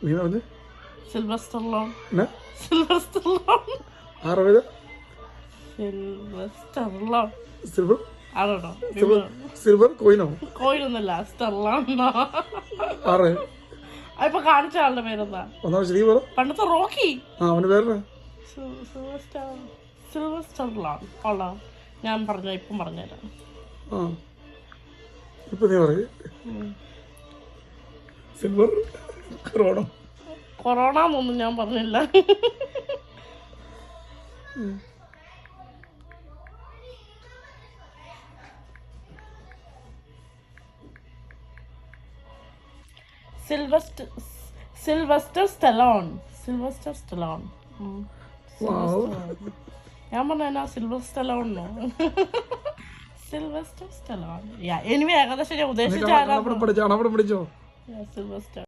നീ പറഞ്ഞു Sylvester loan. എന്നാ സിൽവസ്റ്റർ ലോൺ. ആറ് സിൽവസ്റ്റർ ലോൺ. സിൽവർ ആണോ? സിൽവർ കോയിനോ? കോയിനൊന്നുമില്ല, സ്റ്റെർലോൺ. ആറ് ഇപ്പൊ കാണിച്ച ആളുടെ പേരെന്താ? ഒന്നാമത് ശരി പറ. പണ്ടത്തെ റോക്കി. ആ അവന് പേര് സിൽവസ്റ്റർ ലോൺ. കൊള്ളാം. ഞാൻ പറഞ്ഞ ഇപ്പം പറഞ്ഞുതരാം. ആ ഇപ്പൊ നീ പറയ സിൽവർ കൊറോണ. കൊറോണ എന്നൊന്നും ഞാൻ പറഞ്ഞില്ല. Sylvester Stallone. Sylvester Stallone. ഞാൻ പറഞ്ഞ സിൽവർ സ്റ്റലോണോ? Sylvester Stallone. എനിവേ ഏകദേശം ഞാൻ ഉദ്ദേശിച്ച പഠിച്ചോ സിൽവസ്റ്റർ.